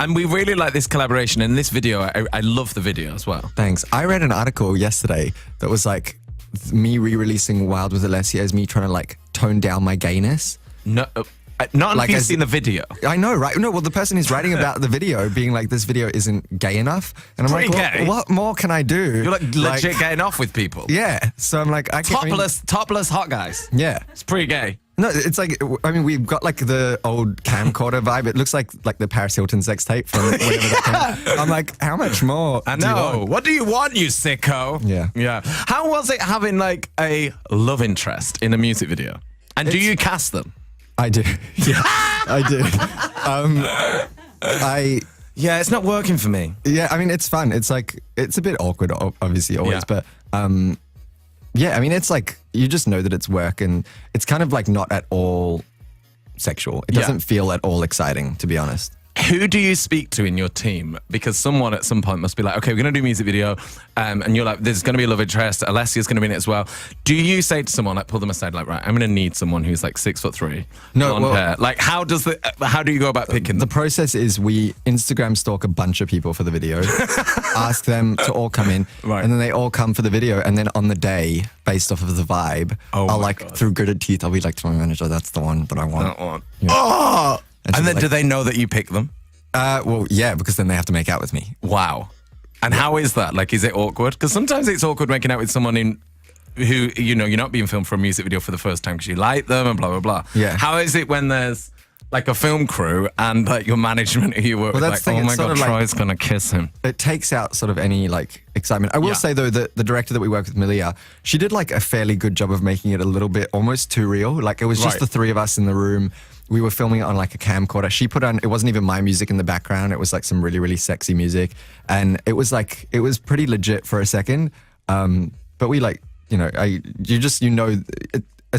And we really like this collaboration. And this video, I love the video as well. Thanks. I read an article yesterday that was like me re-releasing Wild with Alessia is me trying to like tone down my gayness. No, not Like, until you've seen the video. I know, right? No, well, the person who's writing about the video being like, this video isn't gay enough. And I'm Pretty like, gay. what more can I do? You're like legit getting off with people. Yeah. So I'm like, Topless hot guys. Yeah. It's pretty gay. No, it's like, I mean, we've got like the old camcorder vibe. It looks like the Paris Hilton sex tape from whenever that came. I'm like, how much more? I do you know. want? What do you want, you sicko? Yeah. Yeah. How was it having like a love interest in a music video? And do you cast them? I do. Yeah, I do. Yeah, it's not working for me. Yeah, I mean, it's fun. It's like, it's a bit awkward, obviously, always. Yeah. But yeah, I mean, it's like, you just know that it's work and it's kind of like not at all sexual. It doesn't feel at all exciting, to be honest. Who do you speak to in your team? Because someone at some point must be like, okay, we're going to do a music video. And you're like, there's going to be a love interest. Alessia's going to be in it as well. Do you say to someone, like, pull them aside, like, right, I'm going to need someone who's like 6'3", blonde hair. Like, how do you go about picking The them? process is we Instagram stalk a bunch of people for the video, ask them to all come in, and then they all come for the video. And then on the day, based off of the vibe, I'll like, through gritted teeth, I'll be like to my manager, that's the one that I want. That one. Yeah. Oh! And then like, do they know that you pick them? Well, yeah, because then they have to make out with me. Wow. And how is that? Like, is it awkward? Because sometimes it's awkward making out with someone who, you know, you're not being filmed for a music video for the first time because you like them and blah, blah, blah. Yeah. How is it when there's like a film crew and like your management who you work with, like, oh my God, Troy's going to kiss him? It takes out sort of any like excitement. I will say though that the director that we work with, Malia, she did like a fairly good job of making it a little bit almost too real. Like it was just the three of us in the room. We were filming it on like a camcorder. She put on, it wasn't even my music in the background. It was like some really, really sexy music. And it was like, it was pretty legit for a second. But we like, you know, as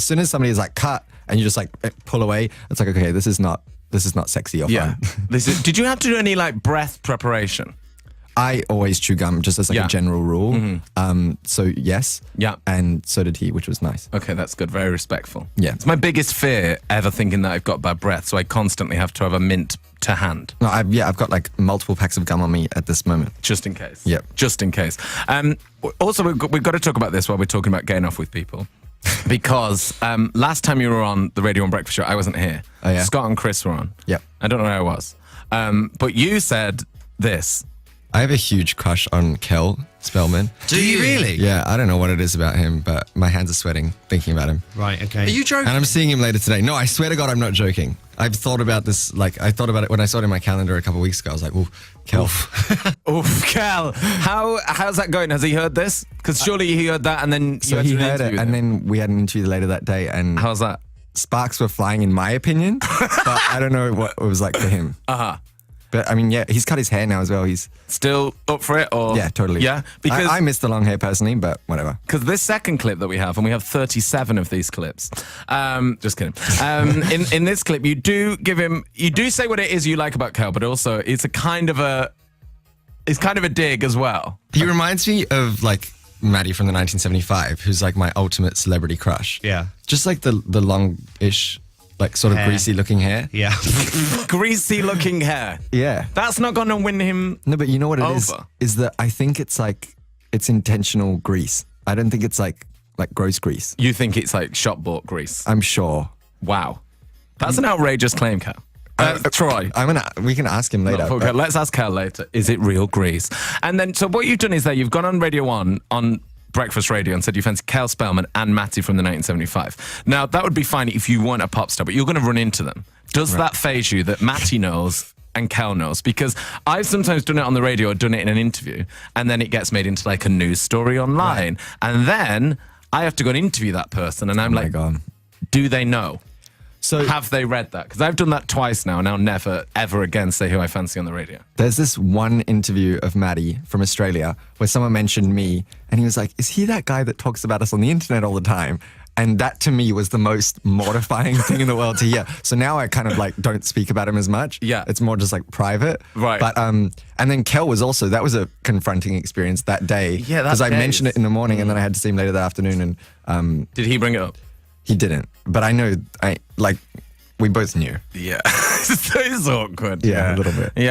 soon as somebody is like cut and you just like pull away, it's like, okay, this is not sexy or fun. Did you have to do any like breath preparation? I always chew gum just as like a general rule. So yes. Yeah. And so did he, which was nice. Okay, that's good. Very respectful. Yeah. It's my biggest fear ever thinking that I've got bad breath. So I constantly have to have a mint to hand. No, I've got like multiple packs of gum on me at this moment. Just in case. Yeah. Just in case. Also, we've got to talk about this while we're talking about getting off with people. Because last time you were on the Radio and Breakfast Show, I wasn't here. Oh, yeah? Scott and Chris were on. Yep. I don't know where I was. But you said this. I have a huge crush on Kel Spellman. Do you really? Yeah, I don't know what it is about him, but my hands are sweating thinking about him. Right, okay. Are you joking? And I'm seeing him later today. No, I swear to God, I'm not joking. I've thought about this, like, I thought about it when I saw it in my calendar a couple of weeks ago. I was like, ooh, Kel. Oof, Kel. How's that going? Has he heard this? Because surely he heard that and then So he heard it, and then we had an interview later that day, and how's that? sparks were flying in my opinion, but I don't know what it was like for him. But I mean, yeah, he's cut his hair now as well. He's still up for it, or yeah, totally. Yeah, because I miss the long hair personally, but whatever. Because this second clip that we have, and we have 37 of these clips. Just kidding. In this clip, you do say what it is you like about Kel, but also it's kind of a dig as well. He reminds me of like Maddie from the 1975, who's like my ultimate celebrity crush. Yeah, just like the long-ish, like sort of greasy looking hair. Yeah. Greasy looking hair. Yeah. That's not going to win him. No, but you know what it over. is that I think it's like, it's intentional grease. I don't think it's like gross grease. You think it's like shop bought grease? I'm sure. Wow. That's an outrageous claim, Kel. Troy. We can ask him later. Okay, let's ask Kel later. Is it real grease? And then, so what you've done is that you've gone on Radio 1 on Breakfast Radio and said you fancy Kel Spellman and Matty from the 1975. Now, that would be fine if you weren't a pop star, but you're going to run into them. Does that faze you that Matty knows and Kel knows? Because I've sometimes done it on the radio or done it in an interview, and then it gets made into like a news story online. Right. And then I have to go and interview that person, and I'm like, do they know? So have they read that? Because I've done that twice now, and I'll never, ever again say who I fancy on the radio. There's this one interview of Maddie from Australia where someone mentioned me, and he was like, is he that guy that talks about us on the internet all the time? And that to me was the most mortifying thing in the world to hear. So now I kind of like don't speak about him as much. Yeah. It's more just like private. Right. But and then Kel was also, that was a confronting experience that day. Yeah, because I mentioned it in the morning and then I had to see him later that afternoon. And did he bring it up? He didn't. But I know, we both knew. Yeah. It's awkward. Yeah, a little bit. Yeah.